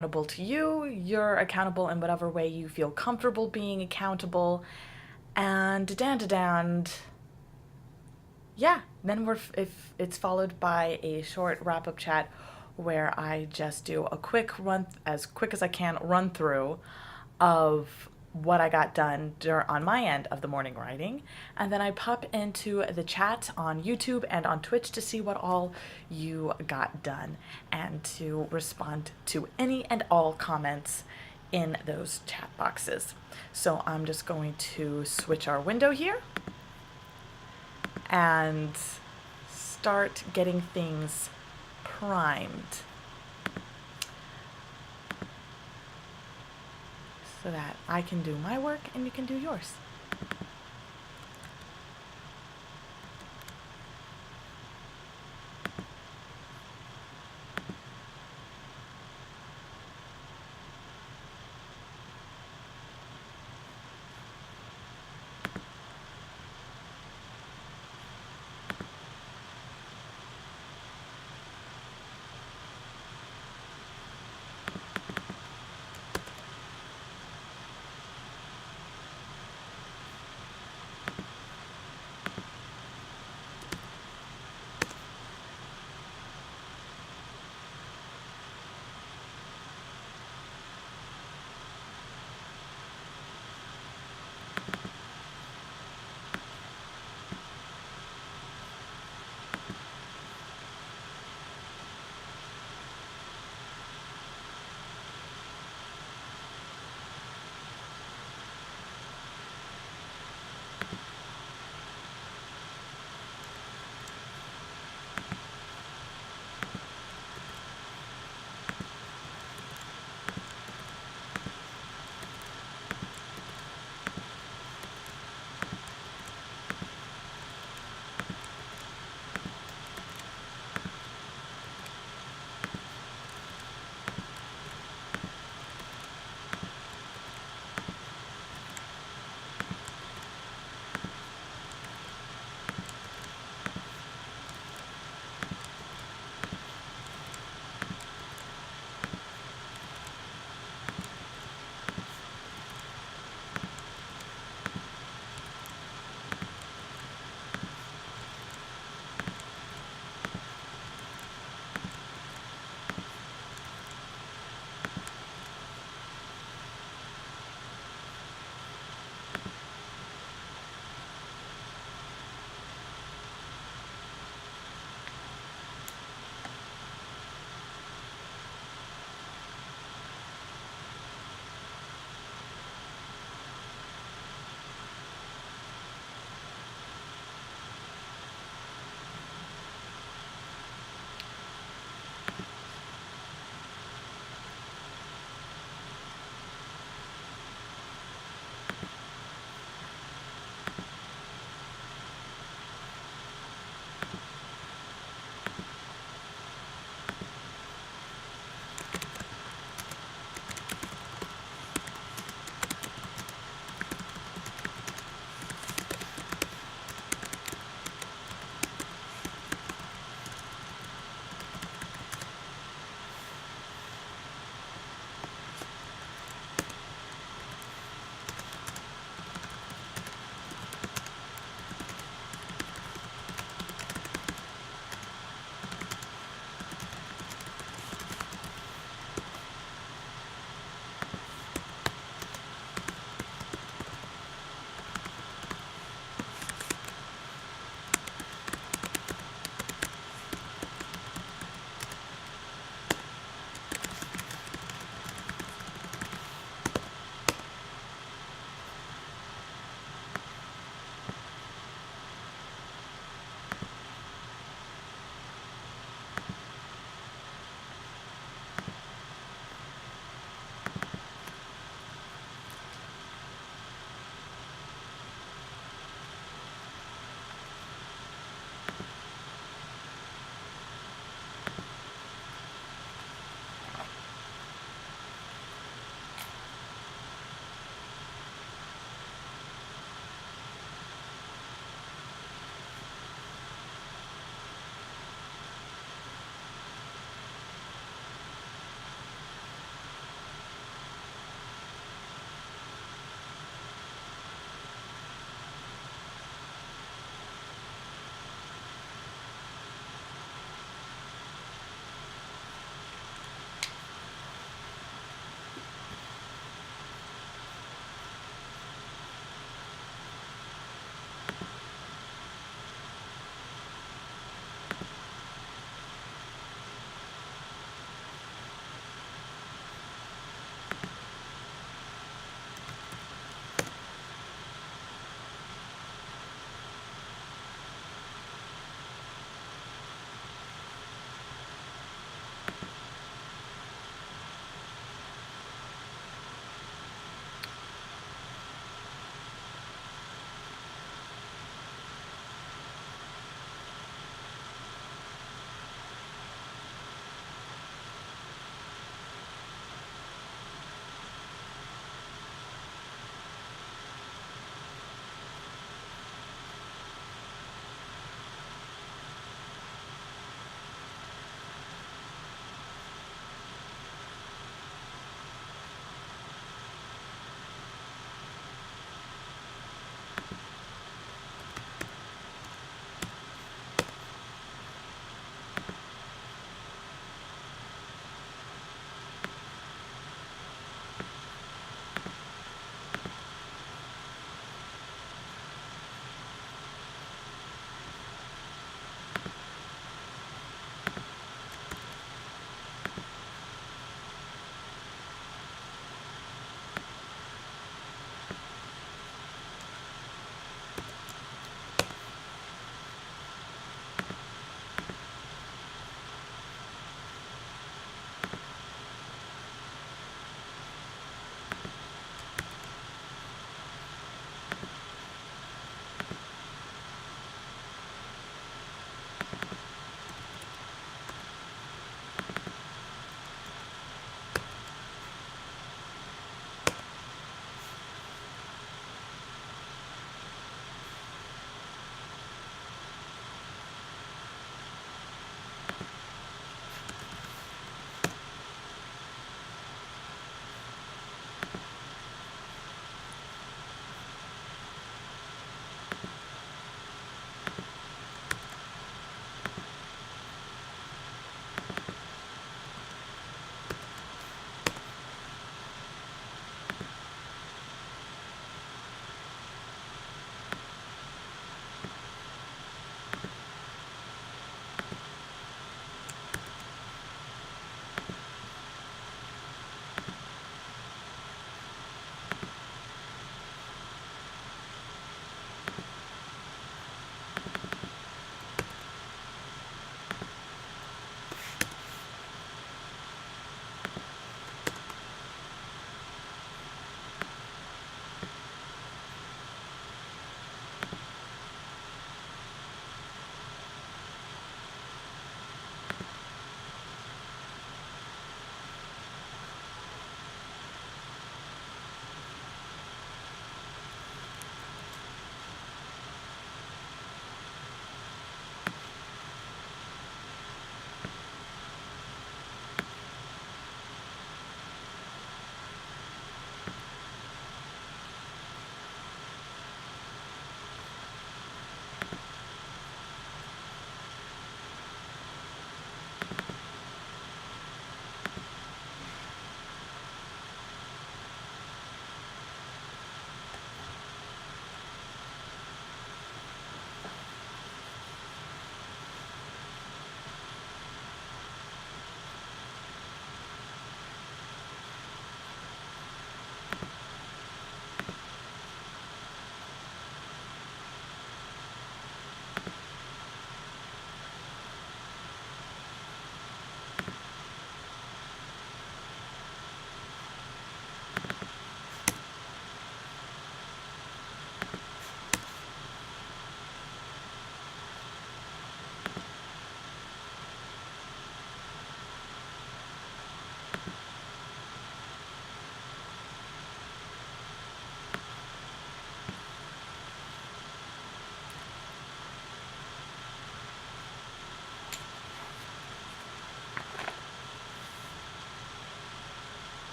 accountable to you. You're accountable in whatever way you feel comfortable being accountable. And yeah, then if it's followed by a short wrap up chat where I just do a quick run, as quick as I can, run through of what I got done on my end of the morning writing. And then I pop into the chat on YouTube and on Twitch to see what all you got done and to respond to any and all comments in those chat boxes. So I'm just going to switch our window here and start getting things primed so that I can do my work and you can do yours.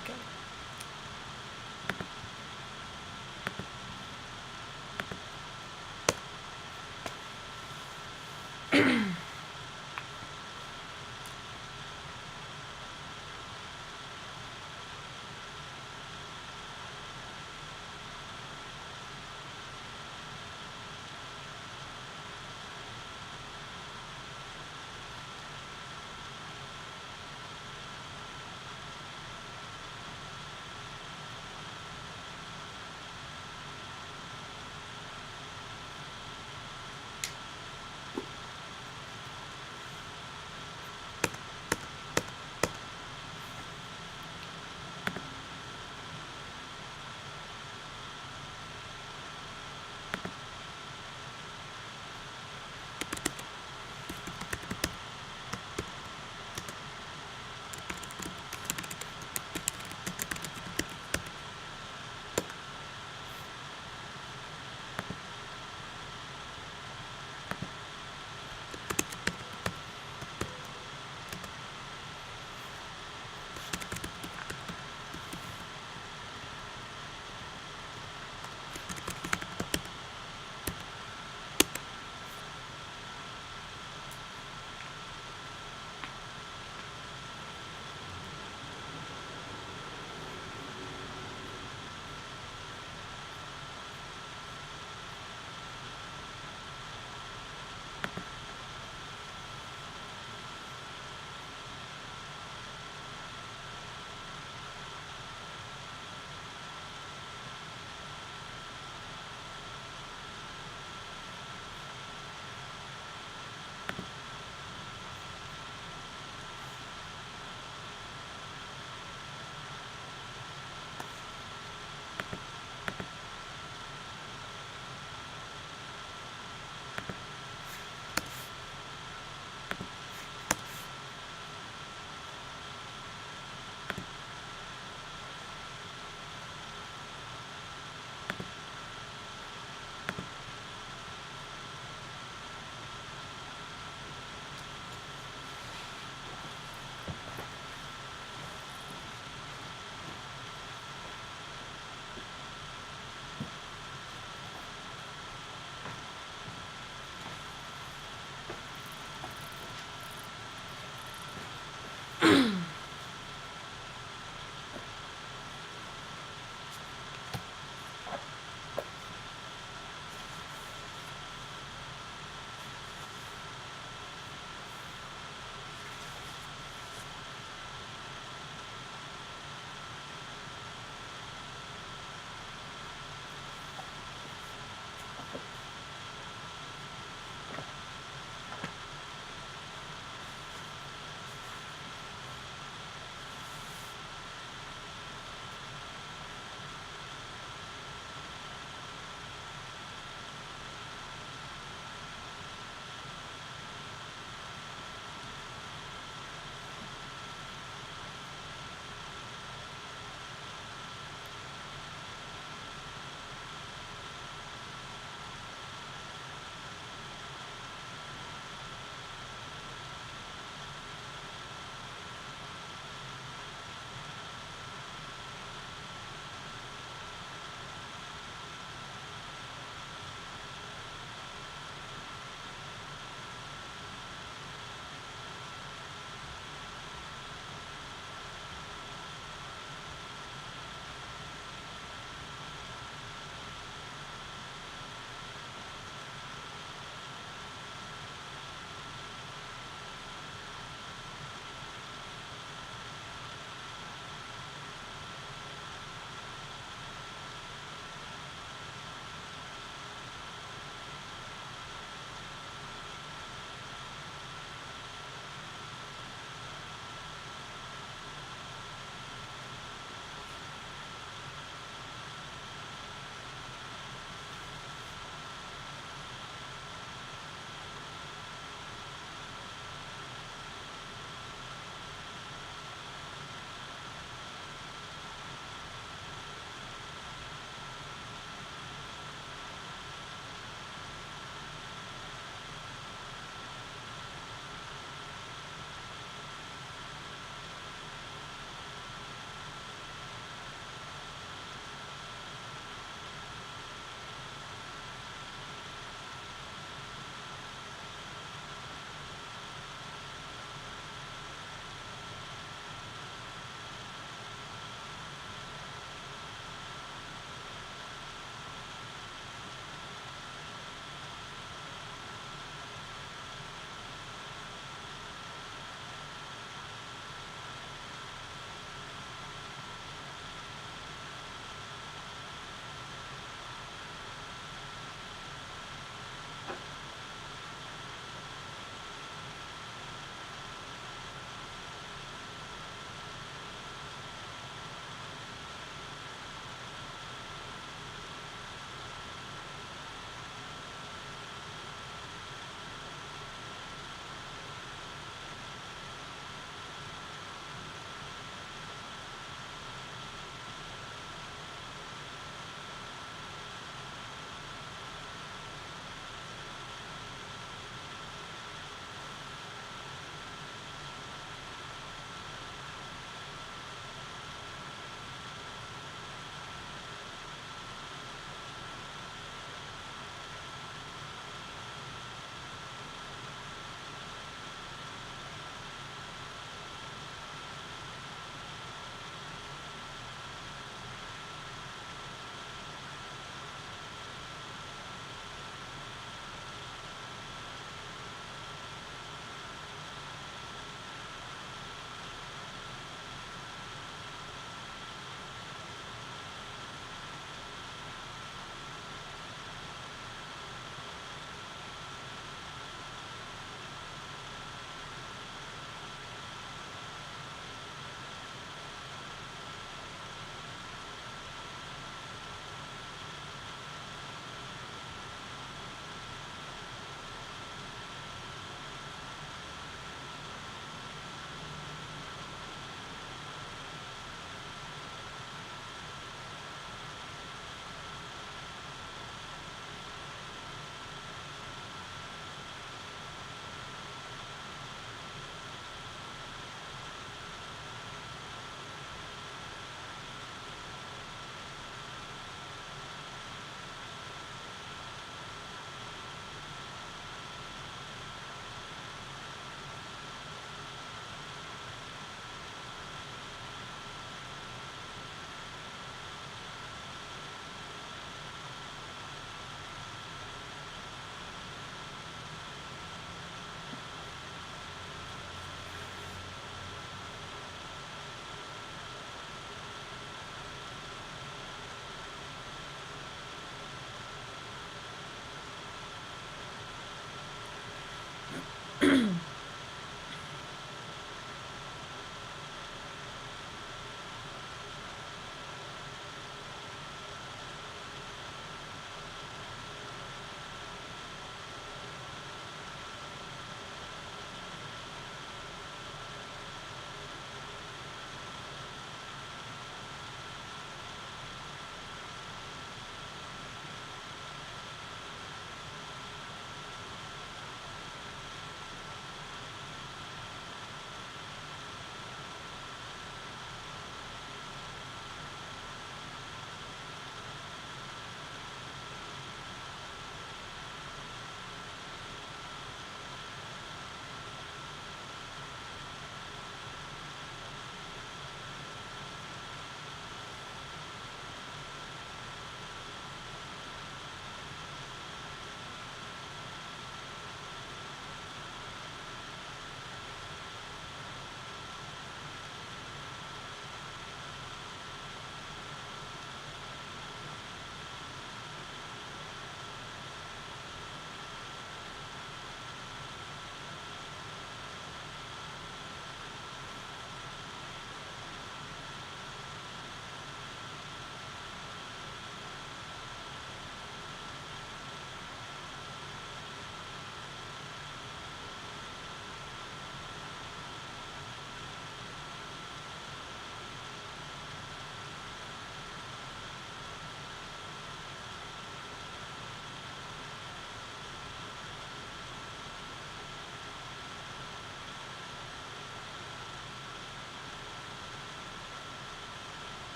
Okay, good.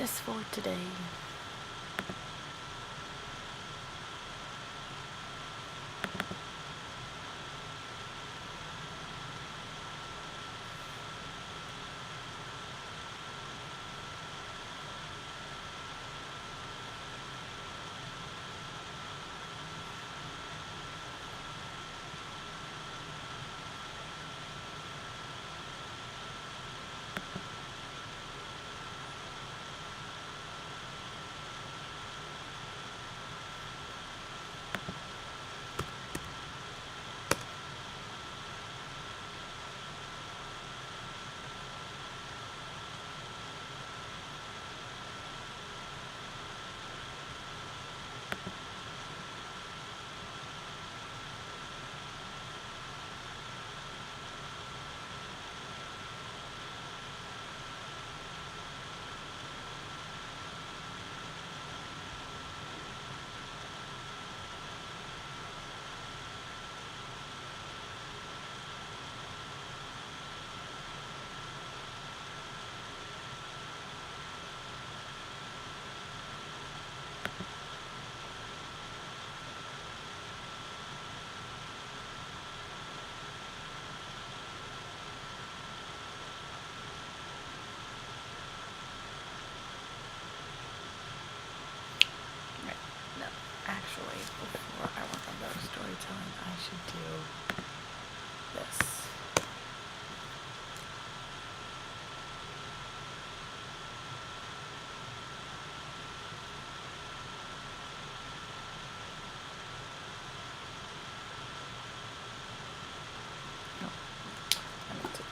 this for today. No, actually, before I work on better storytelling, I should do this. No, I meant to.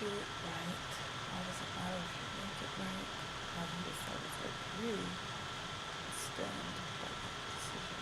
do it right? Why does it matter if you make it right? Having decided to agree, stand by that decision.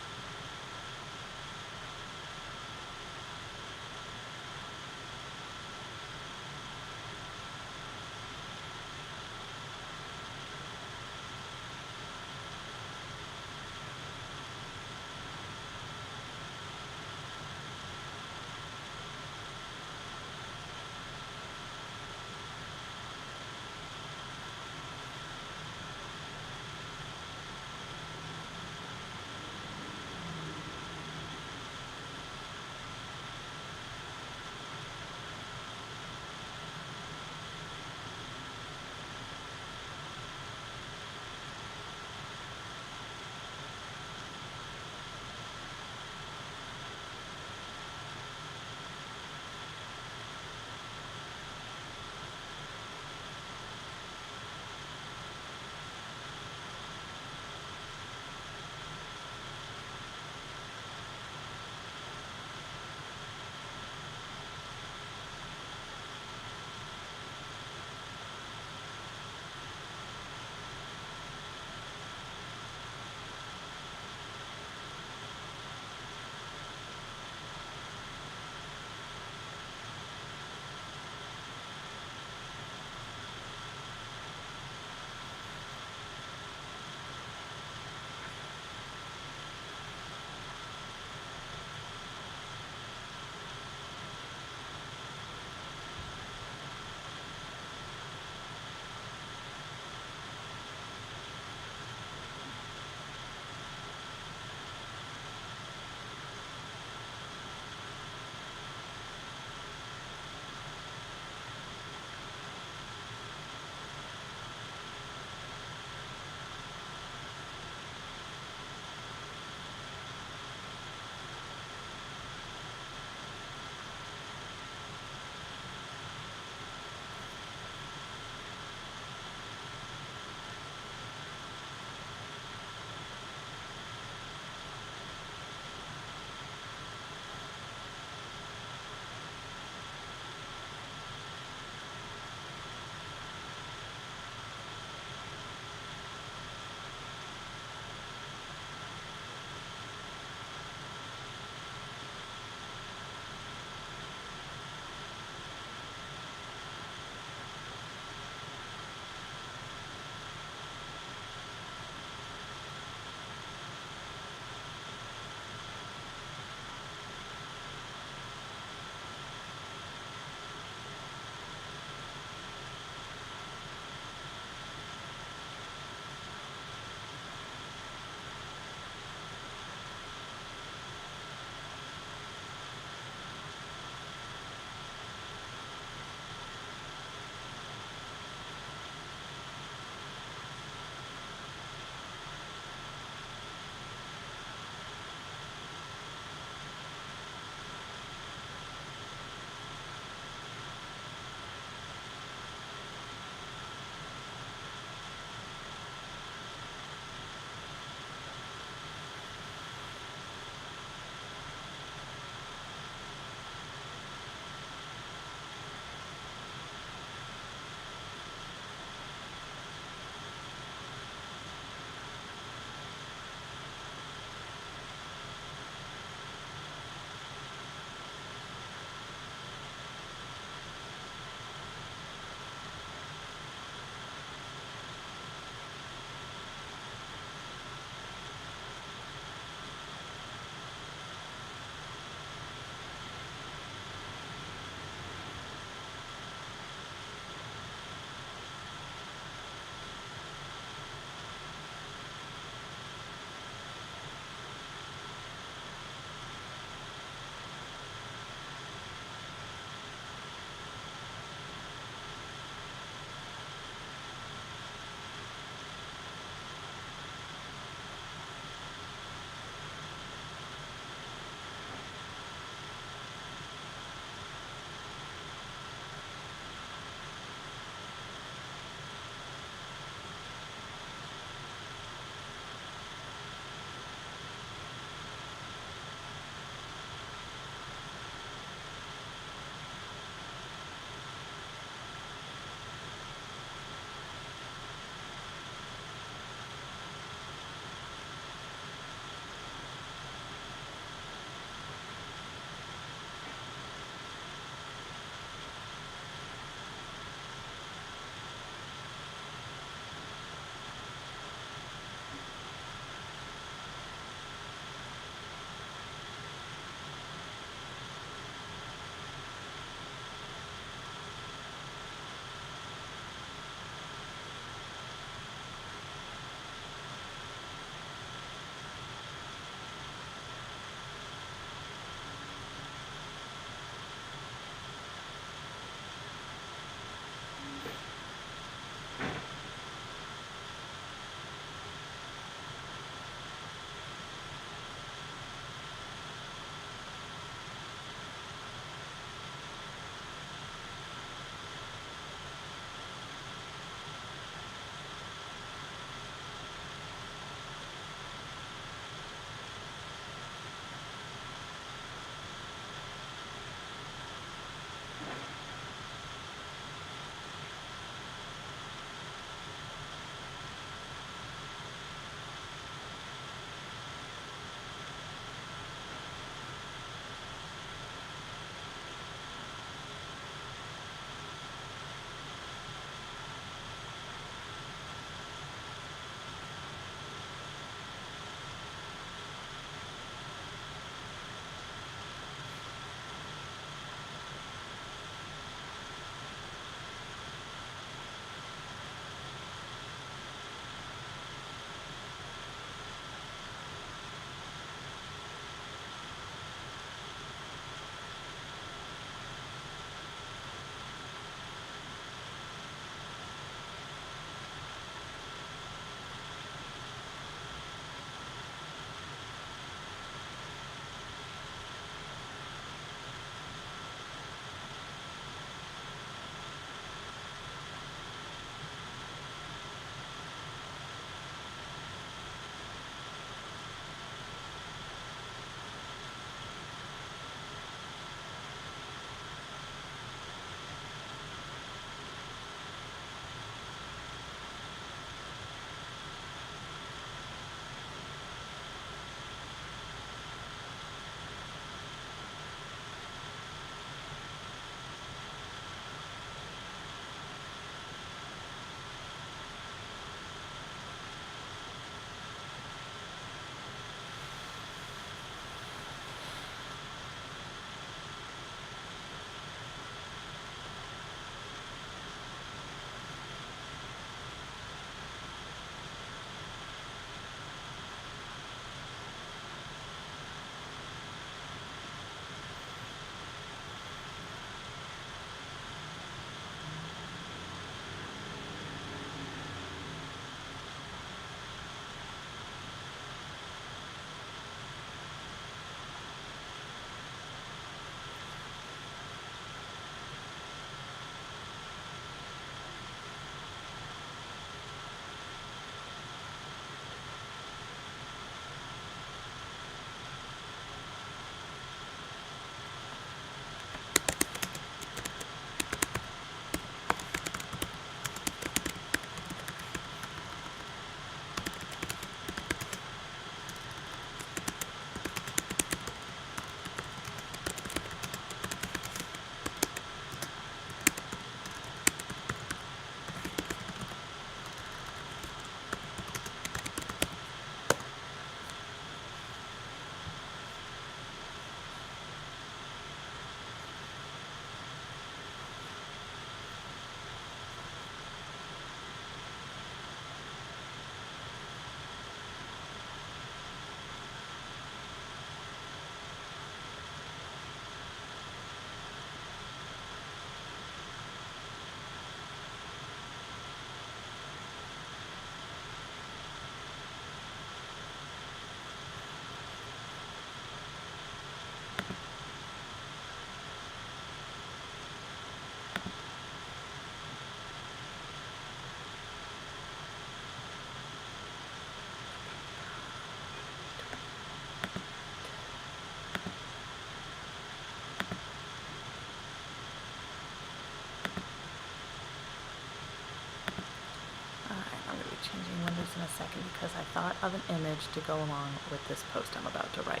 of an image to go along with this post I'm about to write.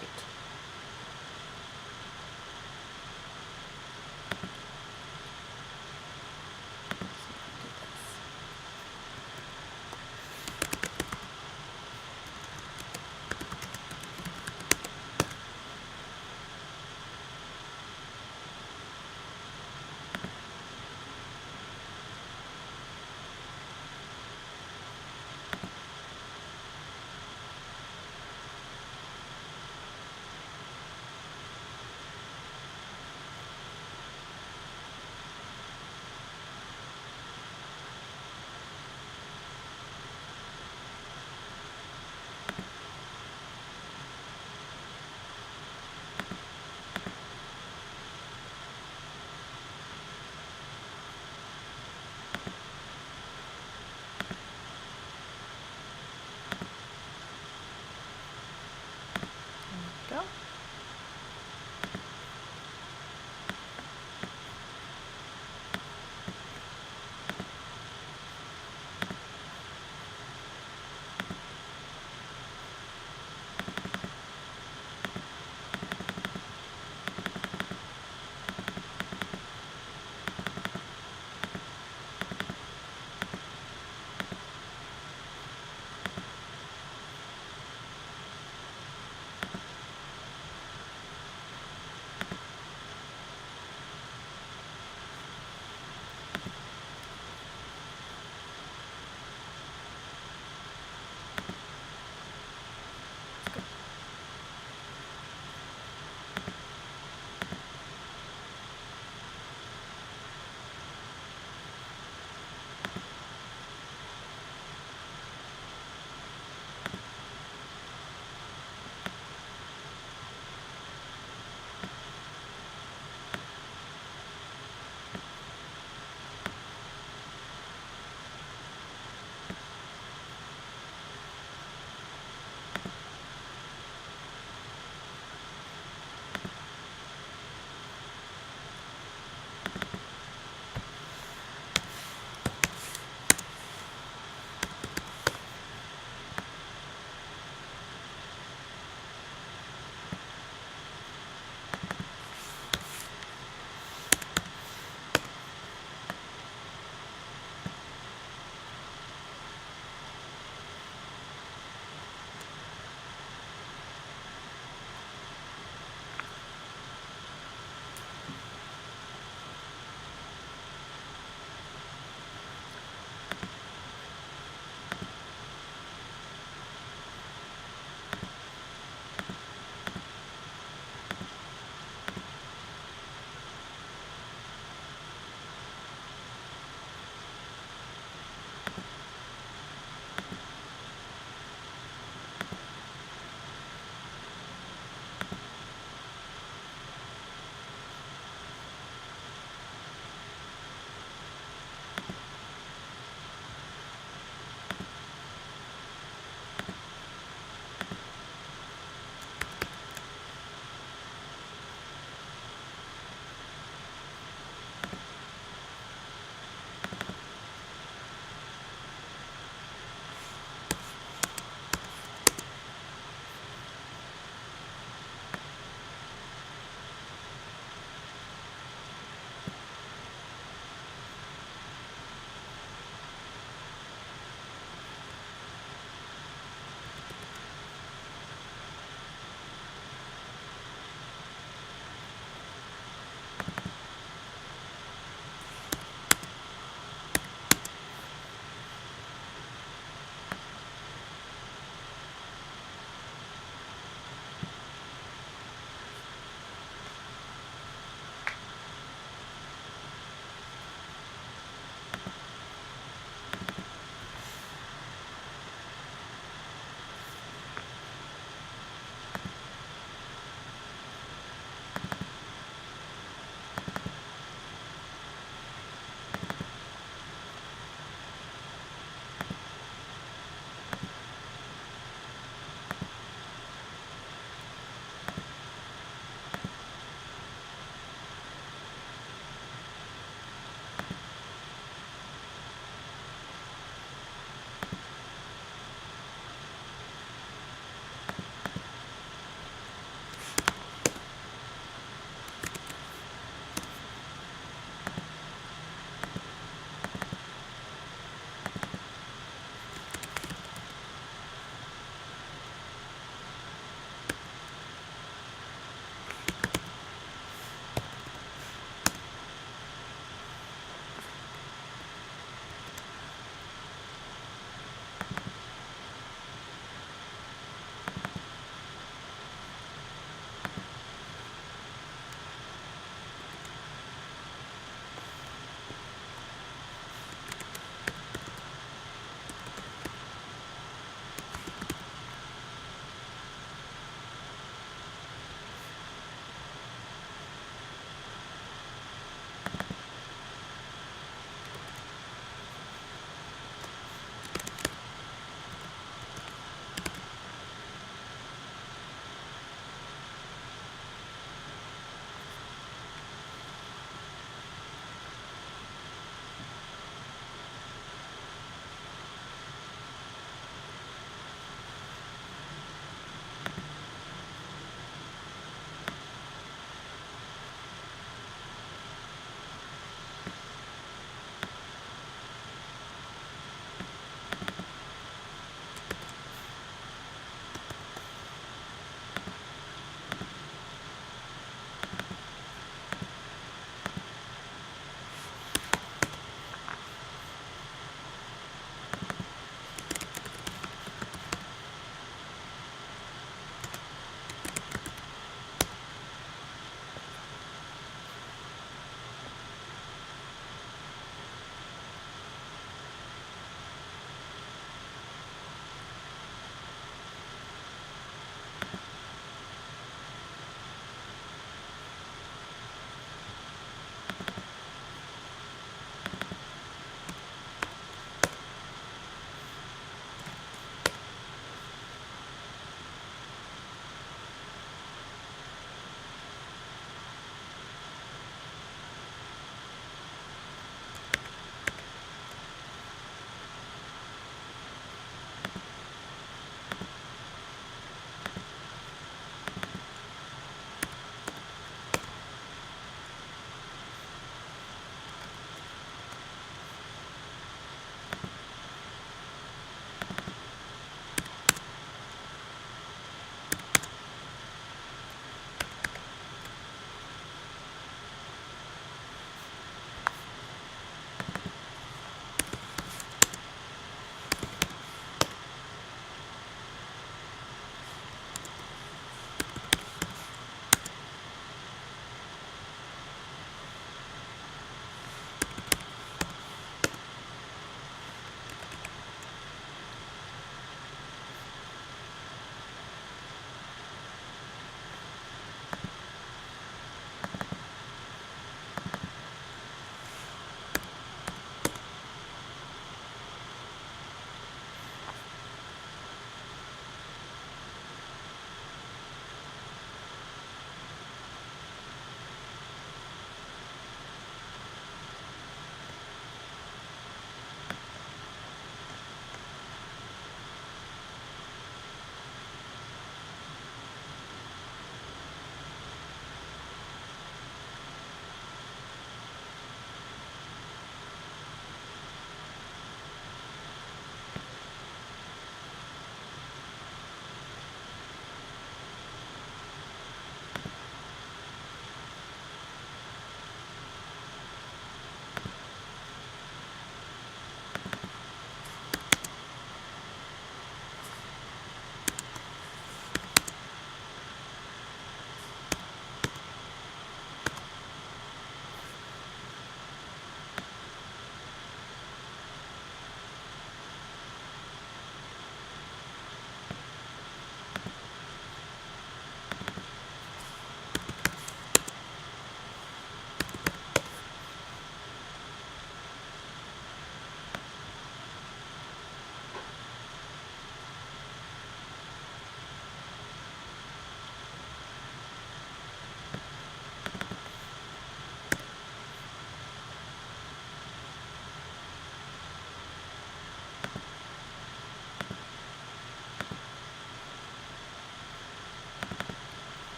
Go.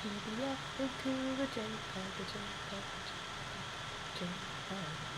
PDF into a JPEG, a JPEG, a JPEG.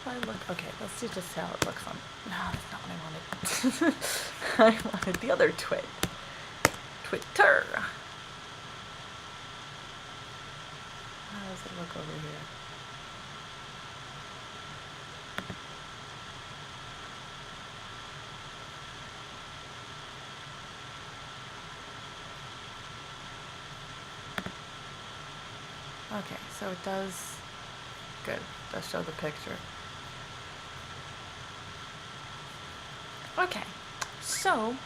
I look? Okay, let's see just how it looks on. No, that's not what I wanted. I wanted the other Twitter. How does it look over here? Okay, so it does. Good. It does show the picture. Okay, so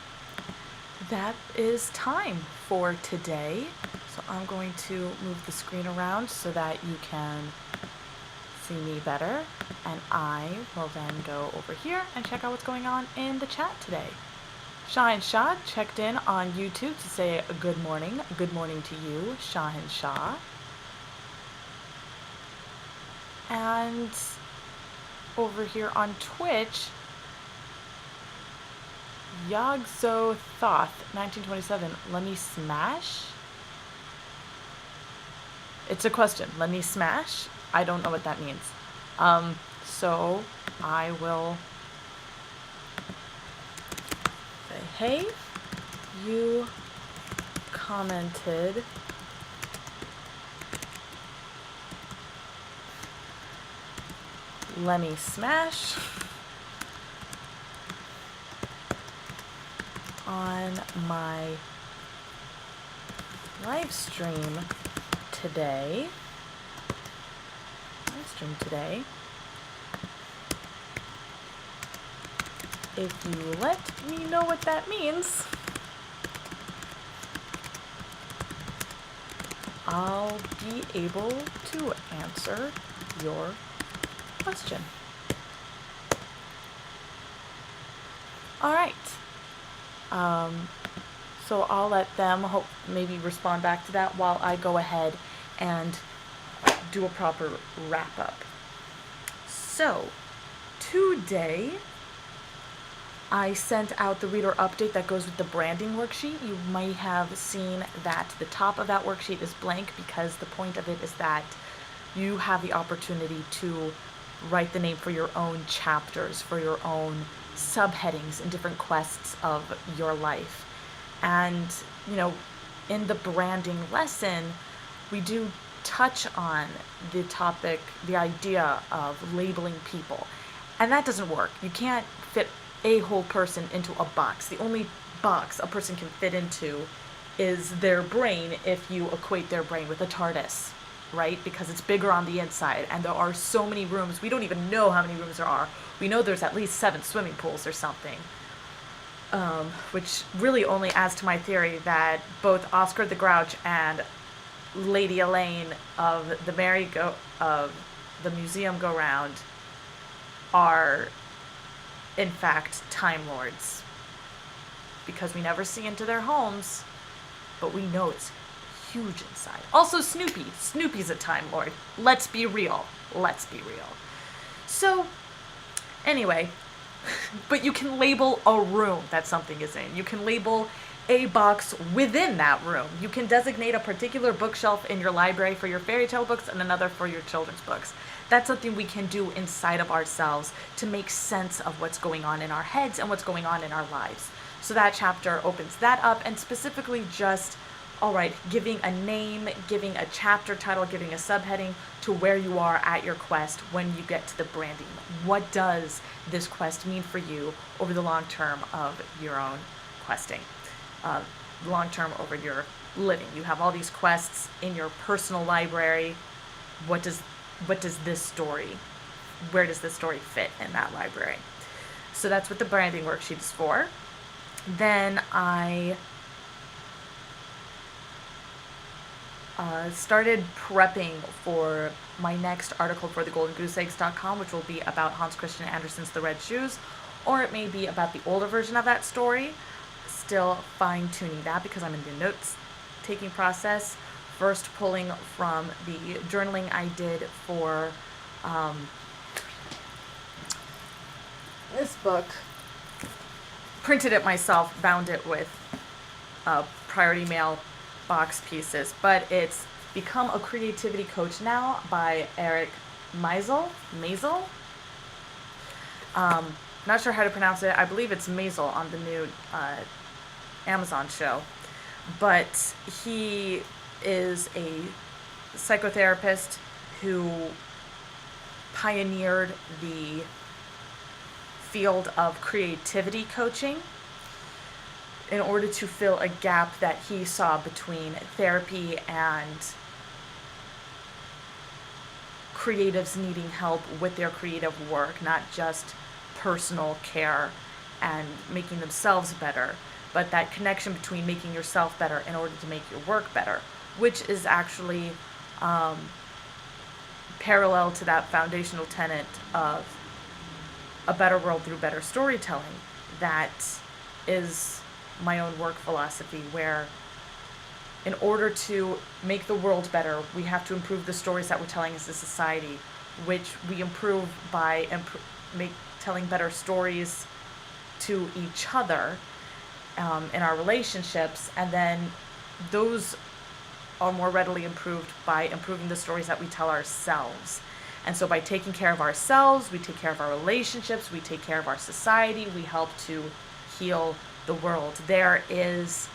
that is time for today. So I'm going to move the screen around so that you can see me better. And I will then go over here and check out what's going on in the chat today. Shahin Shah checked in on YouTube to say good morning. Good morning to you, Shahin Shah. And over here on Twitch, Yagzo Thoth, 1927, let me smash? It's a question. Let me smash? I don't know what that means. So I will say, hey, you commented let me smash on my live stream today. If you let me know what that means, I'll be able to answer your question. All right. So I'll let them maybe respond back to that while I go ahead and do a proper wrap up. So today I sent out the reader update that goes with the branding worksheet. You might have seen that the top of that worksheet is blank because the point of it is that you have the opportunity to write the name for your own chapters, for your own subheadings in different quests of your life. And, you know, in the branding lesson, we do touch on the topic, the idea of labeling people. And that doesn't work. You can't fit a whole person into a box. The only box a person can fit into is their brain if you equate their brain with a TARDIS, right? Because it's bigger on the inside and there are so many rooms. We don't even know how many rooms there are. We know there's at least 7 swimming pools or something. Which really only adds to my theory that both Oscar the Grouch and Lady Elaine of the museum go round are in fact Time Lords. Because we never see into their homes, but we know it's huge inside. Also Snoopy. Snoopy's a Time Lord. Let's be real. So, anyway, but you can label a room that something is in. You can label a box within that room. You can designate a particular bookshelf in your library for your fairy tale books and another for your children's books. That's something we can do inside of ourselves to make sense of what's going on in our heads and what's going on in our lives. So that chapter opens that up and specifically just, all right, giving a name, giving a chapter title, giving a subheading to where you are at your quest when you get to the branding. What does this quest mean for you over the long term of your own questing? Long term over your living. You have all these quests in your personal library. What does this story, where does this story fit in that library? So that's what the branding worksheet is for. Then I started prepping for my next article for thegoldengooseeggs.com, which will be about Hans Christian Andersen's The Red Shoes, or it may be about the older version of that story. Still fine-tuning that because I'm in the notes-taking process. First pulling from the journaling I did for this book. Printed it myself, bound it with Priority Mail box pieces, but it's Become a Creativity Coach Now by Eric Maisel. Not sure how to pronounce it. I believe it's Maisel on the new Amazon show. But he is a psychotherapist who pioneered the field of creativity coaching in order to fill a gap that he saw between therapy and creatives needing help with their creative work, not just personal care and making themselves better, but that connection between making yourself better in order to make your work better, which is actually parallel to that foundational tenet of a better world through better storytelling. That is my own work philosophy, where in order to make the world better, we have to improve the stories that we're telling as a society, which we improve by telling better stories to each other in our relationships, and then those are more readily improved by improving the stories that we tell ourselves. And so by taking care of ourselves, we take care of our relationships, we take care of our society, we help to heal the world. There is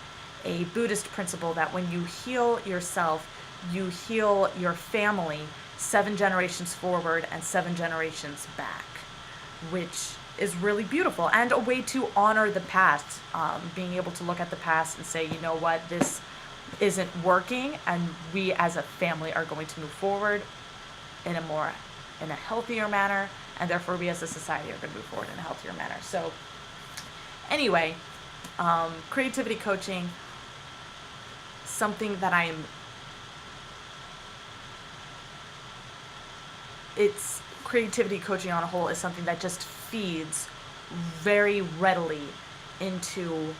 a Buddhist principle that when you heal yourself, you heal your family 7 generations forward and 7 generations back, which is really beautiful and a way to honor the past, being able to look at the past and say, you know what, this isn't working, and we as a family are going to move forward in a healthier manner, and therefore we as a society are going to move forward in a healthier manner. So anyway, creativity coaching, something that it's creativity coaching on a whole is something that just feeds very readily into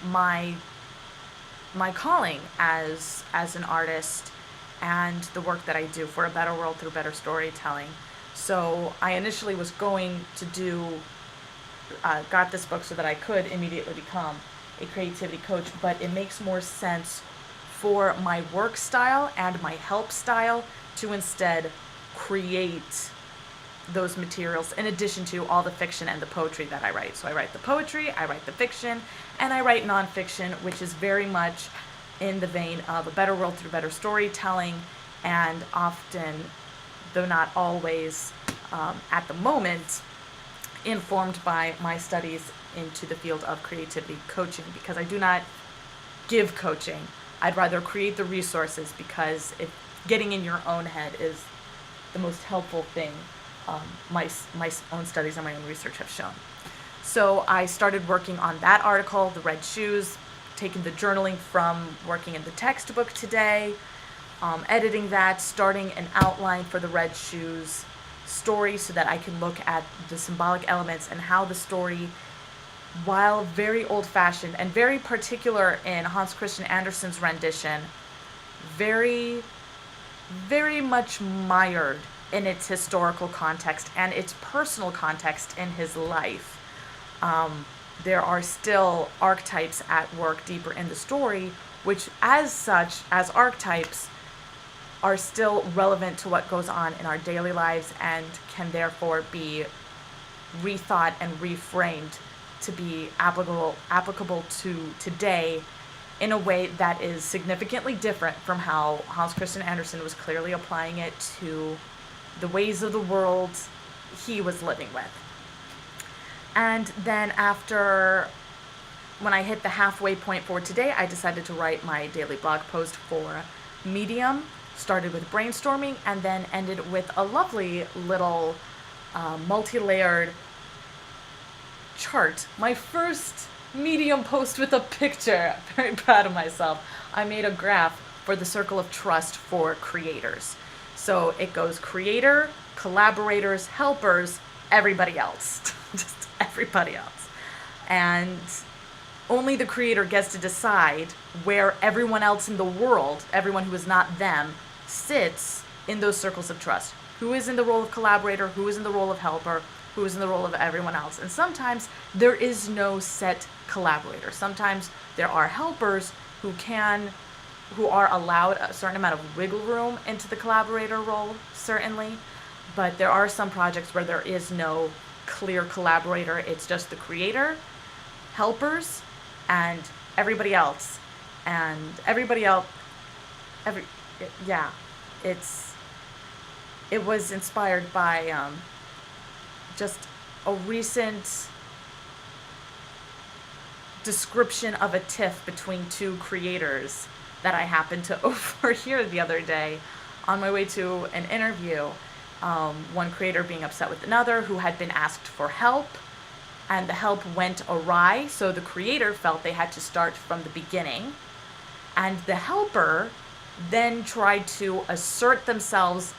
my calling as an artist and the work that I do for a better world through better storytelling. So I initially was going to got this book so that I could immediately become a creativity coach, but it makes more sense for my work style and my help style to instead create those materials in addition to all the fiction and the poetry that I write. So I write the poetry, I write the fiction, and I write nonfiction, which is very much in the vein of a better world through better storytelling, and often, though not always at the moment, informed by my studies into the field of creativity coaching, because I do not give coaching. I'd rather create the resources, because getting in your own head is the most helpful thing my own studies and my own research have shown. So I started working on that article, The Red Shoes, taking the journaling from working in the textbook today, editing that, starting an outline for the Red Shoes story so that I can look at the symbolic elements and how the story, while very old-fashioned and very particular in Hans Christian Andersen's rendition, very, very much mired in its historical context and its personal context in his life. There are still archetypes at work deeper in the story, which as such, as archetypes, are still relevant to what goes on in our daily lives and can therefore be rethought and reframed to be applicable to today in a way that is significantly different from how Hans Christian Andersen was clearly applying it to the ways of the world he was living with. And then when I hit the halfway point for today, I decided to write my daily blog post for Medium. Started with brainstorming and then ended with a lovely little multi-layered chart. My first Medium post with a picture. I'm very proud of myself. I made a graph for the circle of trust for creators. So it goes creator, collaborators, helpers, everybody else. Just everybody else. And only the creator gets to decide where everyone else in the world, everyone who is not them, sits in those circles of trust. Who is in the role of collaborator, who is in the role of helper, who is in the role of everyone else. And sometimes there is no set collaborator. Sometimes there are helpers who are allowed a certain amount of wiggle room into the collaborator role, certainly. But there are some projects where there is no clear collaborator. It's just the creator, helpers, and everybody else. And everybody else, yeah, it was inspired by just a recent description of a tiff between two creators that I happened to overhear the other day on my way to an interview. One creator being upset with another who had been asked for help, and the help went awry, so the creator felt they had to start from the beginning, and the helper then tried to assert themselves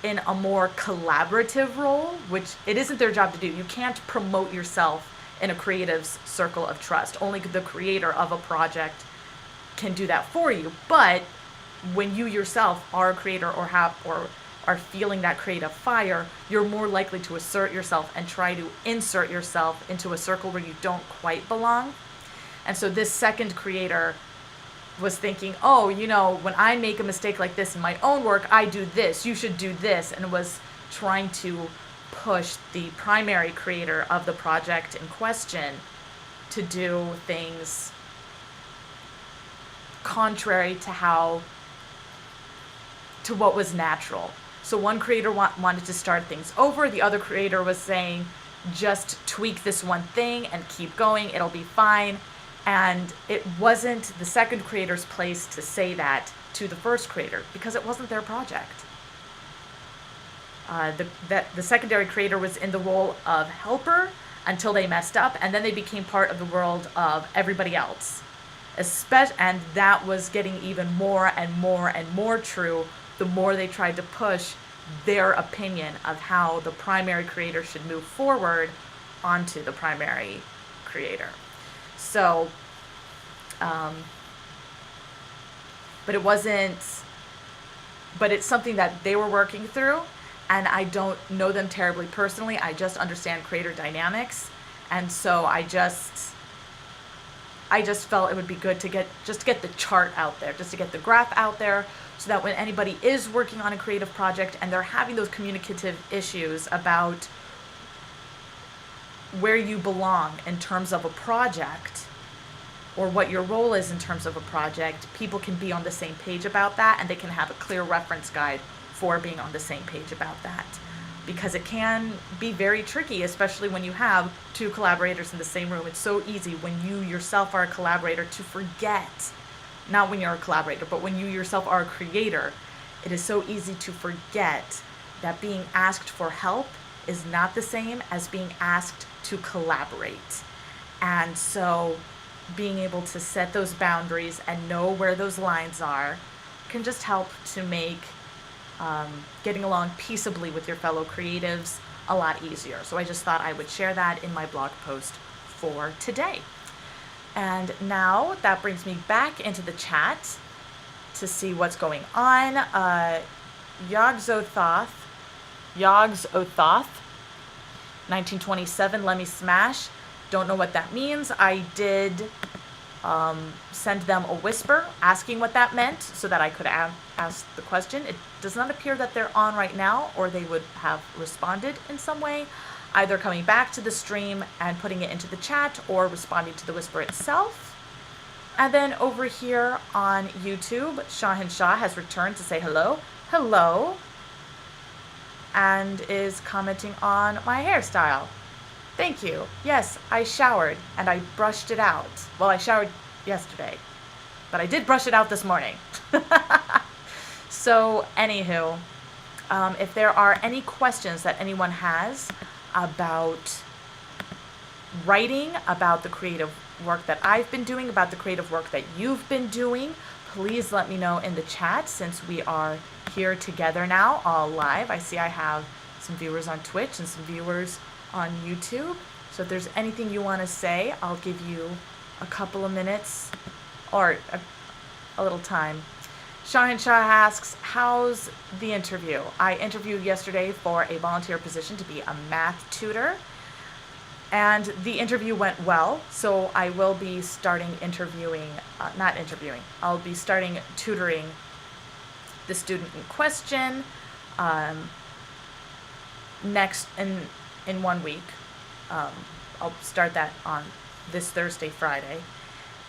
in a more collaborative role, which it isn't their job to do. You can't promote yourself in a creative's circle of trust. Only the creator of a project can do that for you. But when you yourself are a creator or are feeling that creative fire, you're more likely to assert yourself and try to insert yourself into a circle where you don't quite belong. And so this second creator was thinking, oh, when I make a mistake like this in my own work, I do this, you should do this, and was trying to push the primary creator of the project in question to do things contrary to what was natural. So one creator wanted to start things over. The other creator was saying, just tweak this one thing and keep going. It'll be fine. And it wasn't the second creator's place to say that to the first creator because it wasn't their project. The secondary creator was in the role of helper until they messed up, and then they became part of the world of everybody else. And that was getting even more and more and more true the more they tried to push their opinion of how the primary creator should move forward onto the primary creator. So, but it's something that they were working through, and I don't know them terribly personally. I just understand creator dynamics, and so I just felt it would be good to get the chart out there, just to get the graph out there, so that when anybody is working on a creative project and they're having those communicative issues about where you belong in terms of a project or what your role is in terms of a project, people can be on the same page about that, and they can have a clear reference guide for being on the same page about that. Because it can be very tricky, especially when you have two collaborators in the same room. It's so easy when you yourself are a collaborator to forget, not when you're a collaborator, but when you yourself are a creator, it is so easy to forget that being asked for help is not the same as being asked to collaborate. And so being able to set those boundaries and know where those lines are can just help to make getting along peaceably with your fellow creatives a lot easier. So I just thought I would share that in my blog post for today. And now that brings me back into the chat to see what's going on. Yogs Othoth, 1927, let me smash. Don't know what that means. I did send them a whisper asking what that meant so that I could ask the question. It does not appear that they're on right now, or they would have responded in some way, either coming back to the stream and putting it into the chat or responding to the whisper itself. And then over here on YouTube, Shahin Shah has returned to say hello. Hello. And is commenting on my hairstyle. Thank you. Yes, I showered and I brushed it out. Well, I showered yesterday, but I did brush it out this morning. So, anywho, if there are any questions that anyone has about writing, about the creative work that I've been doing, about the creative work that you've been doing, please let me know in the chat, since we are here together now, all live. I see I have some viewers on Twitch and some viewers on YouTube. So if there's anything you want to say, I'll give you a couple of minutes or a little time. Shahin Shah asks, how's the interview? I interviewed yesterday for a volunteer position to be a math tutor, and the interview went well, so I will be starting I'll be starting tutoring the student in question next in 1 week. Um, I'll start that on this Thursday, Friday.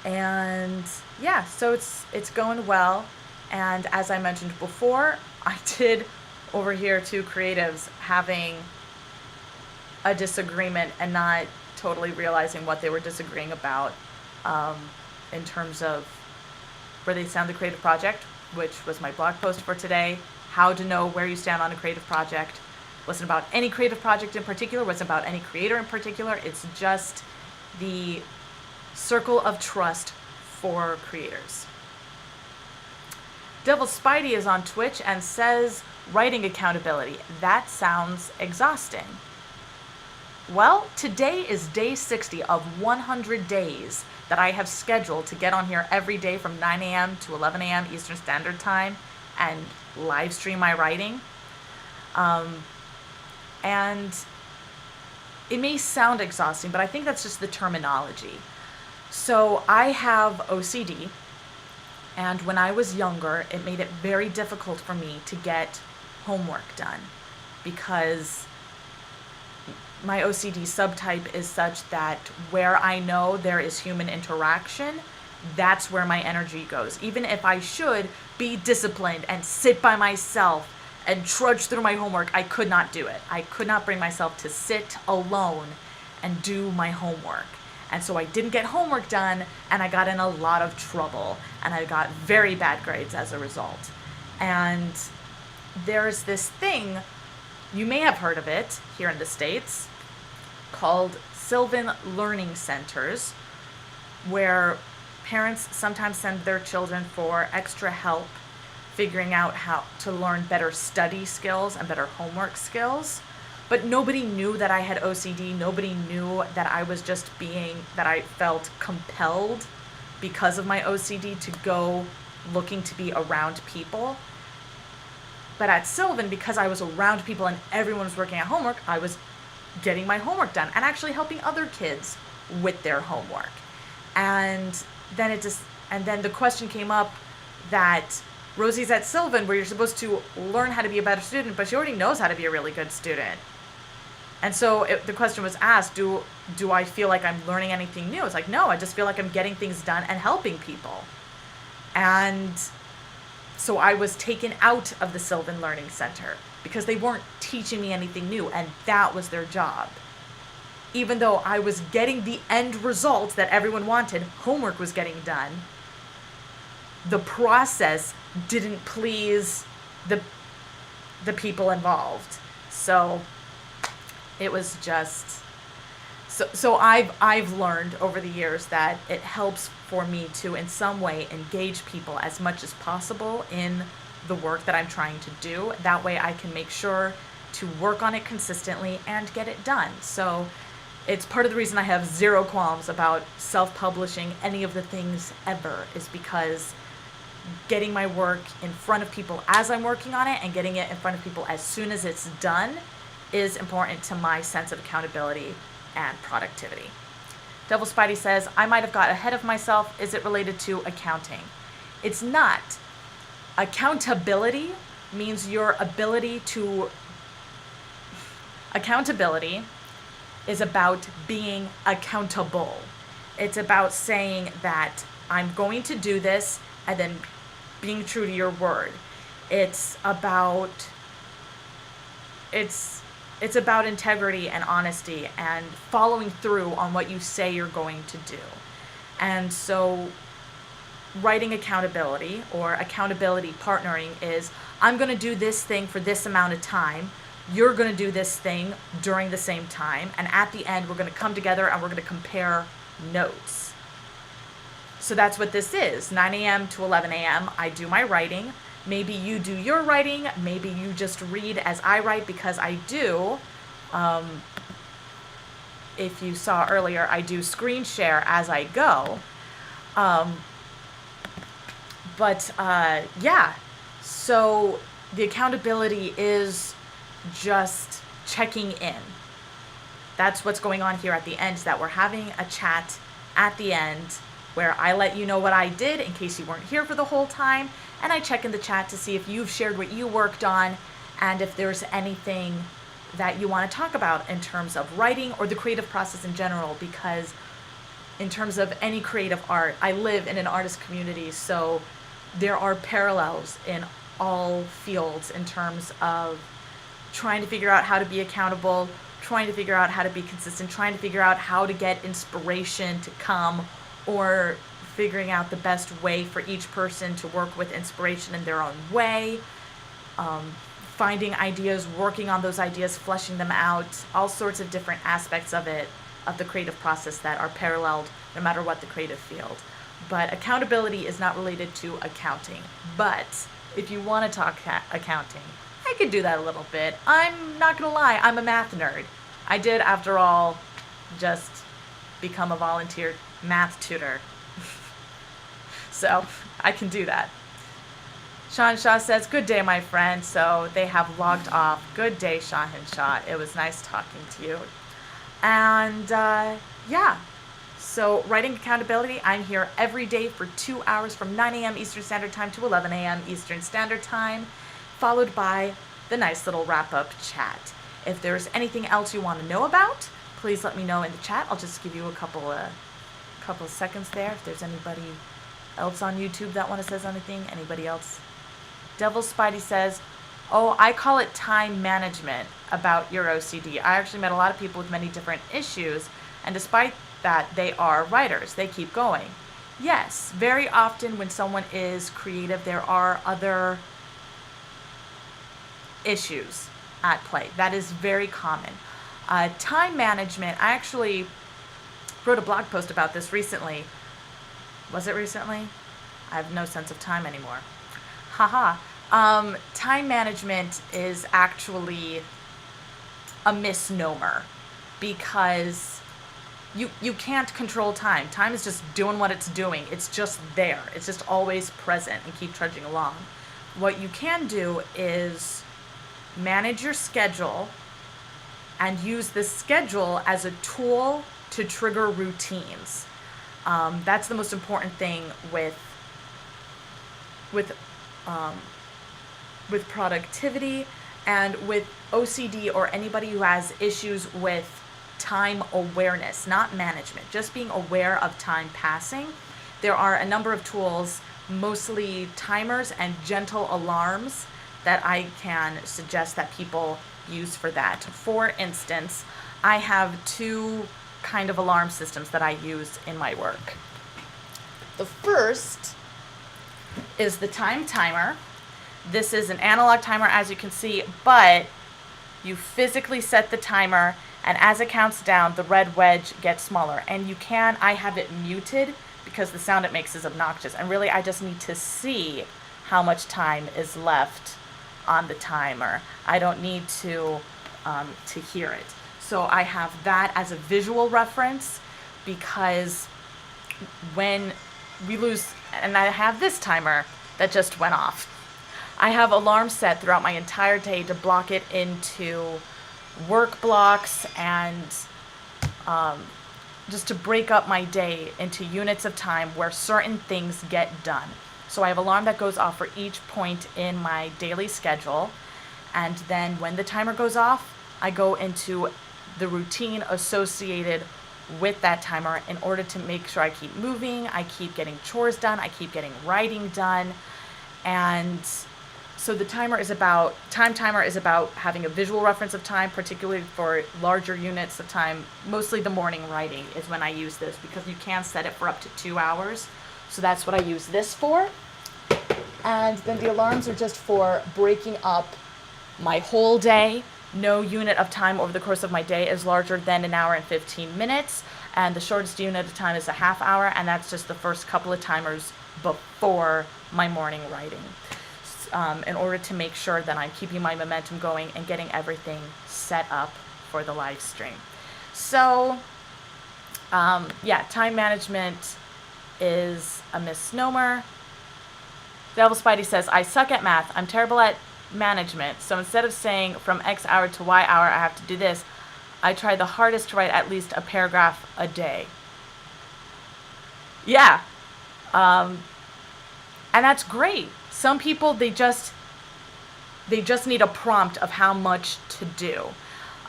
And yeah, so it's going well. And as I mentioned before, I did overhear two creatives having a disagreement and not totally realizing what they were disagreeing about, um, in terms of where they stand on the creative project, which was my blog post for today. How to know where you stand on a creative project. Wasn't about any creative project in particular, wasn't about any creator in particular. It's just the circle of trust for creators. Devil Spidey is on Twitch and says, writing accountability. That sounds exhausting. Well, today is day 60 of 100 days that I have scheduled to get on here every day from 9 a.m. to 11 a.m. Eastern Standard Time and live stream my writing. And it may sound exhausting, but I think that's just the terminology. So I have OCD, and when I was younger, it made it very difficult for me to get homework done because my OCD subtype is such that where I know there is human interaction, that's where my energy goes. Even if I should be disciplined and sit by myself and trudge through my homework, I could not do it. I could not bring myself to sit alone and do my homework. And so I didn't get homework done, and I got in a lot of trouble, and I got very bad grades as a result. And there's this thing, you may have heard of it here in the States, called Sylvan Learning Centers, where parents sometimes send their children for extra help figuring out how to learn better study skills and better homework skills. But nobody knew that I had OCD. Nobody knew that I was just that I felt compelled because of my OCD to go looking to be around people. But at Sylvan, because I was around people and everyone was working at homework, I was getting my homework done and actually helping other kids with their homework. And then the question came up that Rosie's at Sylvan, where you're supposed to learn how to be a better student, but she already knows how to be a really good student. And so the question was asked, do I feel like I'm learning anything new? It's like, no, I just feel like I'm getting things done and helping people. And so I was taken out of the Sylvan Learning Center because they weren't teaching me anything new, and that was their job. Even though I was getting the end result that everyone wanted, homework was getting done, the process didn't please the people involved. So it was just so I've learned over the years that it helps for me to in some way engage people as much as possible in the work that I'm trying to do. That way I can make sure to work on it consistently and get it done. So it's part of the reason I have zero qualms about self-publishing any of the things ever, is because getting my work in front of people as I'm working on it and getting it in front of people as soon as it's done is important to my sense of accountability and productivity. Devil Spidey says, I might have got ahead of myself. Is it related to accounting? It's not. Accountability means your ability to... Accountability is about being accountable. It's about saying that I'm going to do this and then being true to your word. It's about integrity and honesty and following through on what you say you're going to do. And so writing accountability or accountability partnering is, I'm going to do this thing for this amount of time. You're going to do this thing during the same time. And at the end, we're going to come together and we're going to compare notes. So that's what this is. 9 a.m. to 11 a.m. I do my writing. Maybe you do your writing. Maybe you just read as I write, because I do. If you saw earlier, I do screen share as I go. Yeah. So the accountability is just checking in. That's what's going on here at the end, is that we're having a chat at the end where I let you know what I did in case you weren't here for the whole time, and I check in the chat to see if you've shared what you worked on and if there's anything that you want to talk about in terms of writing or the creative process in general, because in terms of any creative art, I live in an artist community, so there are parallels in all fields in terms of trying to figure out how to be accountable, trying to figure out how to be consistent, trying to figure out how to get inspiration to come, or figuring out the best way for each person to work with inspiration in their own way, finding ideas, working on those ideas, fleshing them out, all sorts of different aspects of it, of the creative process that are paralleled no matter what the creative field. But accountability is not related to accounting. But if you want to talk accounting, I could do that a little bit. I'm not going to lie, I'm a math nerd. I did, after all, just become a volunteer math tutor. So I can do that. Sean Shaw says, good day, my friend. So they have logged off. Good day, Shahin Shah. It was nice talking to you. And yeah, so writing accountability, I'm here every day for 2 hours from 9 a.m. Eastern Standard Time to 11 a.m. Eastern Standard Time, followed by the nice little wrap-up chat. If there's anything else you want to know about, please let me know in the chat. I'll just give you a couple of seconds there. If there's anybody else on YouTube that want to say anything, anybody else? Devil Spidey says, oh, I call it time management about your OCD. I actually met a lot of people with many different issues, and despite that, they are writers. They keep going. Yes, very often when someone is creative, there are other issues at play. That is very common. Time management, I actually wrote a blog post about this recently. Was it recently? I have no sense of time anymore. Haha. Time management is actually a misnomer, because you can't control time. Time is just doing what it's doing. It's just there. It's just always present and keep trudging along. What you can do is manage your schedule and use the schedule as a tool to trigger routines. That's the most important thing with productivity and with OCD, or anybody who has issues with time awareness, not management, just being aware of time passing. There are a number of tools, mostly timers and gentle alarms, that I can suggest that people use for that. For instance, I have two kind of alarm systems that I use in my work. The first is the time timer. This is an analog timer, as you can see, but you physically set the timer, and as it counts down, the red wedge gets smaller. And I have it muted because the sound it makes is obnoxious. And really, I just need to see how much time is left on the timer. I don't need to hear it. So I have that as a visual reference, because when we lose, and I have this timer that just went off. I have alarms set throughout my entire day to block it into work blocks, and just to break up my day into units of time where certain things get done. So I have an alarm that goes off for each point in my daily schedule, and then when the timer goes off, I go into the routine associated with that timer in order to make sure I keep moving, I keep getting chores done, I keep getting writing done. And so the time timer is about having a visual reference of time, particularly for larger units of time. Mostly the morning writing is when I use this, because you can set it for up to 2 hours. So that's what I use this for. And then the alarms are just for breaking up my whole day. No unit of time over the course of my day is larger than 1 hour and 15 minutes. And the shortest unit of time is a half hour. And that's just the first couple of timers before my morning writing, in order to make sure that I'm keeping my momentum going and getting everything set up for the live stream. So, yeah, time management is a misnomer. Devil Spidey says, I suck at math. I'm terrible at management. So instead of saying from X hour to Y hour, I have to do this, I try the hardest to write at least a paragraph a day. Yeah. And that's great. Some people, they just need a prompt of how much to do.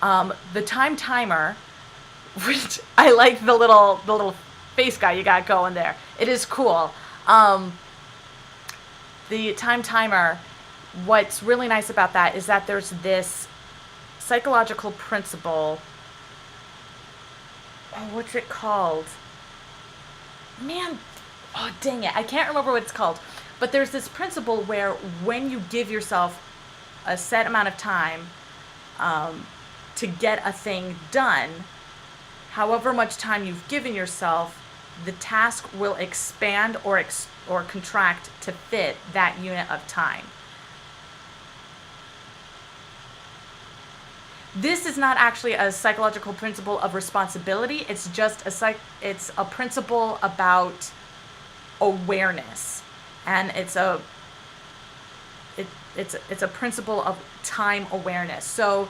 The time timer, which I like the little face guy you got going there. It is cool. The time timer, what's really nice about that is that there's this psychological principle. Oh, what's it called? Man, oh dang it, I can't remember what it's called. But there's this principle where when you give yourself a set amount of time to get a thing done, however much time you've given yourself, the task will expand or contract to fit that unit of time. This is not actually a psychological principle of responsibility. It's just it's a principle about awareness, and it's a principle of time awareness. So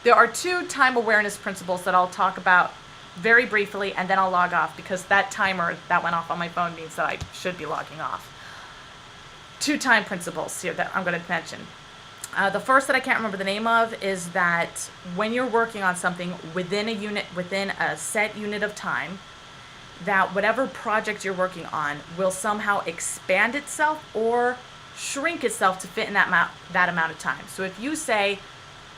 there are two time awareness principles that I'll talk about very briefly, and then I'll log off because that timer that went off on my phone means that I should be logging off. Two time principles here that I'm going to mention. The first that I can't remember the name of is that when you're working on something within a set unit of time, that whatever project you're working on will somehow expand itself or shrink itself to fit in that amount of time. So if you say,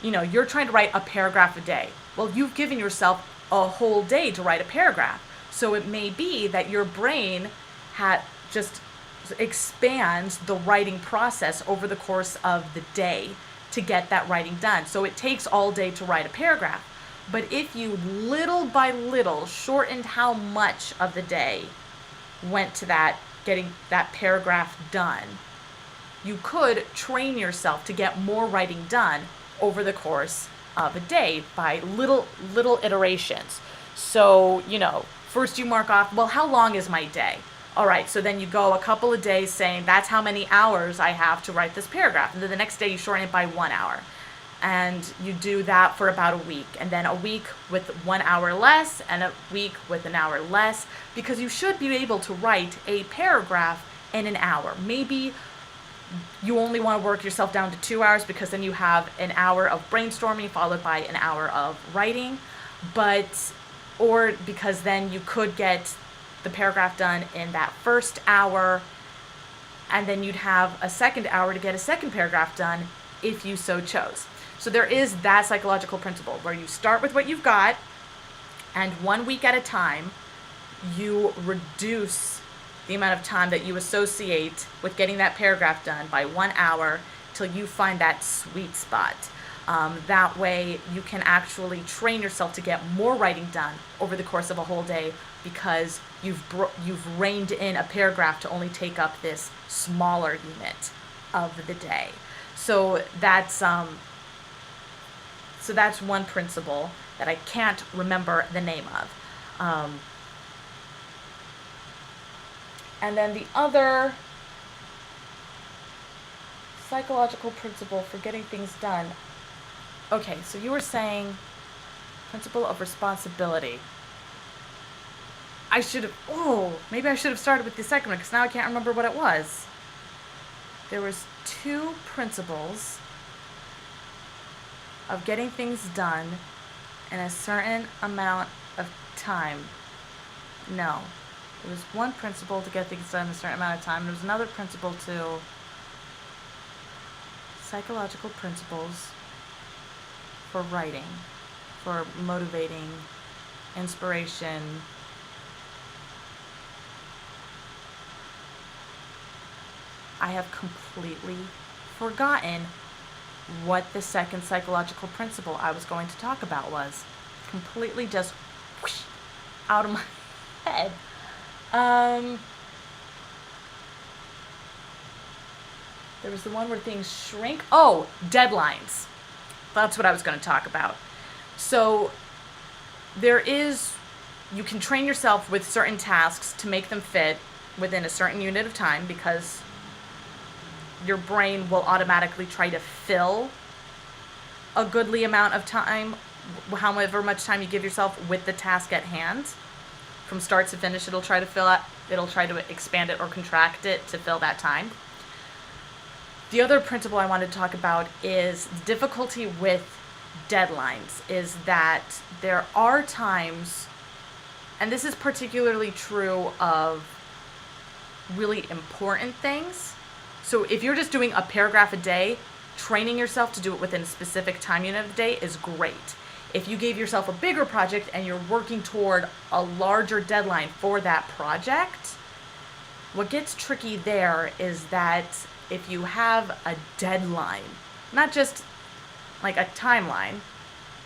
you're trying to write a paragraph a day, well, you've given yourself a whole day to write a paragraph. So it may be that your brain just expands the writing process over the course of the day to get that writing done. So it takes all day to write a paragraph. But if you little by little shortened how much of the day went to getting that paragraph done, you could train yourself to get more writing done over the course of a day by little iterations. So, first you mark off, well, how long is my day? All right, so then you go a couple of days saying that's how many hours I have to write this paragraph. And then the next day you shorten it by 1 hour. And you do that for about a week. And then a week with 1 hour less, and a week with an hour less, because you should be able to write a paragraph in an hour. Maybe you only want to work yourself down to 2 hours because then you have an hour of brainstorming followed by an hour of writing. Or because then you could get the paragraph done in that first hour, and then you'd have a second hour to get a second paragraph done if you so chose. So there is that psychological principle where you start with what you've got, and 1 week at a time, you reduce the amount of time that you associate with getting that paragraph done by 1 hour till you find that sweet spot. That way you can actually train yourself to get more writing done over the course of a whole day because you've reined in a paragraph to only take up this smaller unit of the day. So that's one principle that I can't remember the name of. And then the other psychological principle for getting things done. Okay, so you were saying principle of responsibility. Maybe I should have started with the second one because now I can't remember what it was. There was two principles of getting things done in a certain amount of time. No. There was one principle to get things done in a certain amount of time. There was another principle to psychological principles for writing, for motivating, inspiration. I have completely forgotten what the second psychological principle I was going to talk about was. Completely just whoosh, out of my head. There was the one where things shrink. Oh, deadlines. That's what I was going to talk about. So you can train yourself with certain tasks to make them fit within a certain unit of time because your brain will automatically try to fill a goodly amount of time, however much time you give yourself with the task at hand. From start to finish, it'll try to expand it or contract it to fill that time. The other principle I wanted to talk about is difficulty with deadlines is that there are times, and this is particularly true of really important things. So if you're just doing a paragraph a day, training yourself to do it within a specific time unit of the day is great. If you gave yourself a bigger project and you're working toward a larger deadline for that project, what gets tricky there is that if you have a deadline, not just like a timeline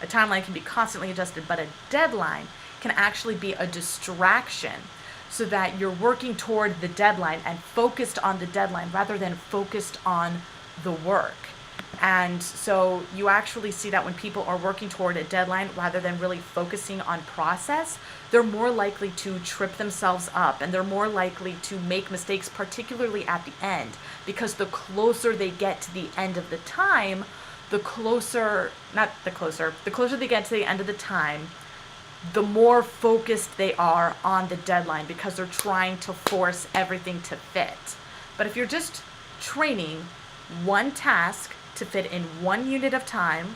can be constantly adjusted, but a deadline can actually be a distraction, so that you're working toward the deadline and focused on the deadline rather than focused on the work. And so you actually see that when people are working toward a deadline rather than really focusing on process, they're more likely to trip themselves up, and they're more likely to make mistakes, particularly at the end, because the closer they get to the end of the time, the closer they get to the end of the time, the more focused they are on the deadline, because they're trying to force everything to fit. But if you're just training one task to fit in one unit of time,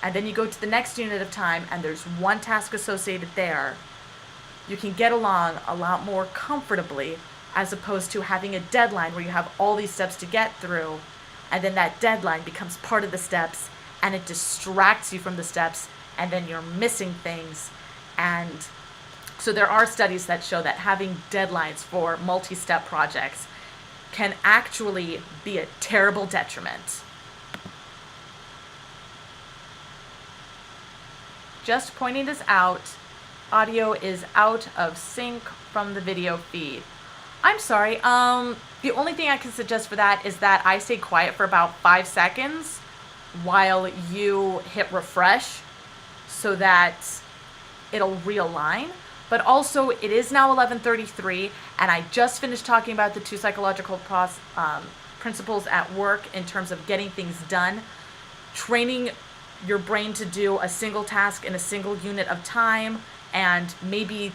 and then you go to the next unit of time and there's one task associated there, you can get along a lot more comfortably, as opposed to having a deadline where you have all these steps to get through, and then that deadline becomes part of the steps and it distracts you from the steps, and then you're missing things. And so there are studies that show that having deadlines for multi-step projects can actually be a terrible detriment. Just pointing this out, audio is out of sync from the video feed. I'm sorry, the only thing I can suggest for that is that I stay quiet for about 5 seconds while you hit refresh, so that it'll realign. But also, it is now 11:33, and I just finished talking about the 2 psychological principles at work in terms of getting things done. Training your brain to do a single task in a single unit of time, and maybe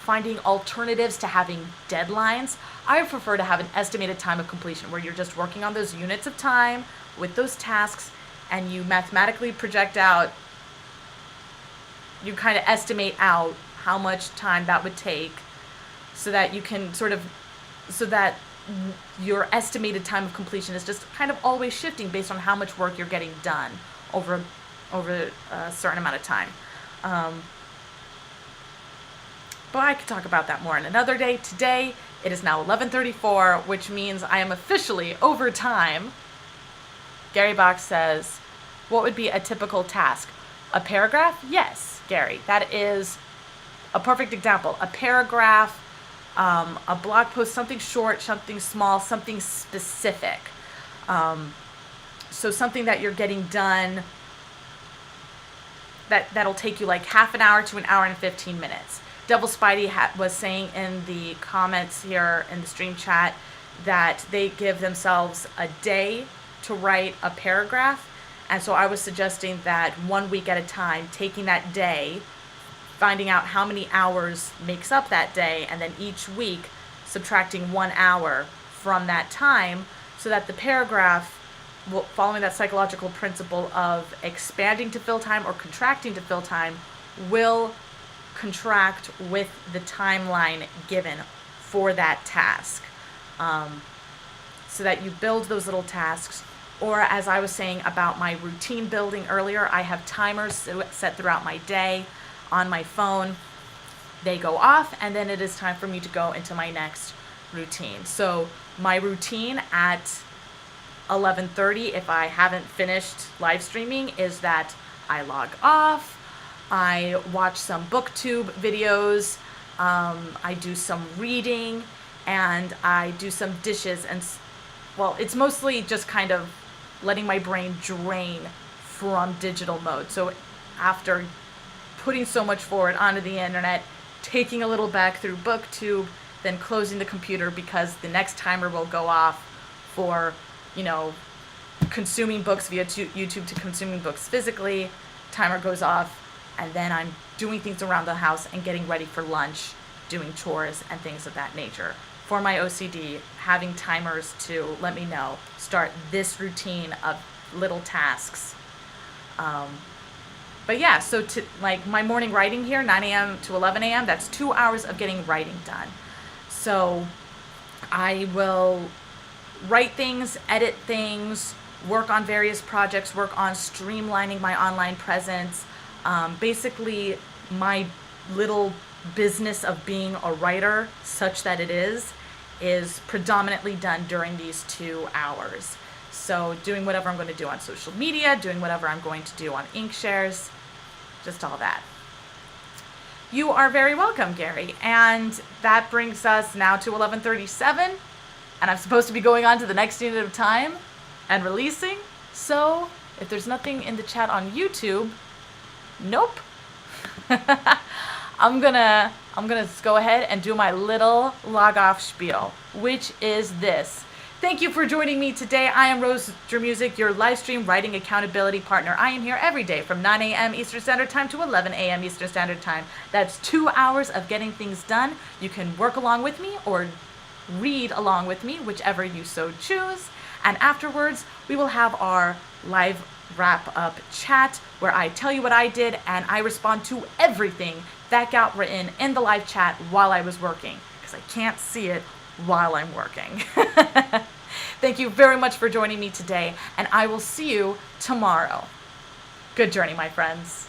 finding alternatives to having deadlines. I prefer to have an estimated time of completion, where you're just working on those units of time with those tasks, and you mathematically project out, you kind of estimate out how much time that would take, so that you can so that your estimated time of completion is just kind of always shifting based on how much work you're getting done over a certain amount of time. But I could talk about that more in another day. Today, it is now 11:34, which means I am officially over time. Gary Bach says, what would be a typical task? A paragraph? Yes, Gary. That is a perfect example. A paragraph, a blog post, something short, something small, something specific. So something that you're getting done that'll take you like half an hour to an hour and 15 minutes. Devil Spidey was saying in the comments here in the stream chat that they give themselves a day to write a paragraph. And so I was suggesting that 1 week at a time, taking that day, finding out how many hours makes up that day, and then each week subtracting 1 hour from that time, so that the paragraph, following that psychological principle of expanding to fill time or contracting to fill time, will contract with the timeline given for that task. So that you build those little tasks. Or as I was saying about my routine building earlier, I have timers set throughout my day on my phone. They go off, and then it is time for me to go into my next routine. So my routine at 11:30, if I haven't finished live streaming, is that I log off, I watch some booktube videos, I do some reading, and I do some dishes. And well, it's mostly just kind of letting my brain drain from digital mode. So after putting so much forward onto the internet, taking a little back through booktube, then closing the computer, because the next timer will go off for, consuming books via YouTube to consuming books physically. Timer goes off, and then I'm doing things around the house and getting ready for lunch, doing chores and things of that nature. For my OCD, having timers to let me know, start this routine of little tasks But yeah, so to like my morning writing here, 9 a.m. to 11 a.m., that's 2 hours of getting writing done. So I will write things, edit things, work on various projects, work on streamlining my online presence. Basically, my little business of being a writer, such that it is predominantly done during these 2 hours. So doing whatever I'm going to do on social media, doing whatever I'm going to do on Inkshares, just all that. You are very welcome, Gary. And that brings us now to 11:37, and I'm supposed to be going on to the next unit of time and releasing. So if there's nothing in the chat on YouTube, nope. I'm gonna go ahead and do my little log off spiel, which is this. Thank you for joining me today. I am Rose Music, your live stream writing accountability partner. I am here every day from 9 a.m. Eastern Standard Time to 11 a.m. Eastern Standard Time. That's 2 hours of getting things done. You can work along with me or read along with me, whichever you so choose. And afterwards, we will have our live wrap-up chat where I tell you what I did and I respond to everything that got written in the live chat while I was working, because I can't see it while I'm working. Thank you very much for joining me today, and I will see you tomorrow. Good journey, my friends.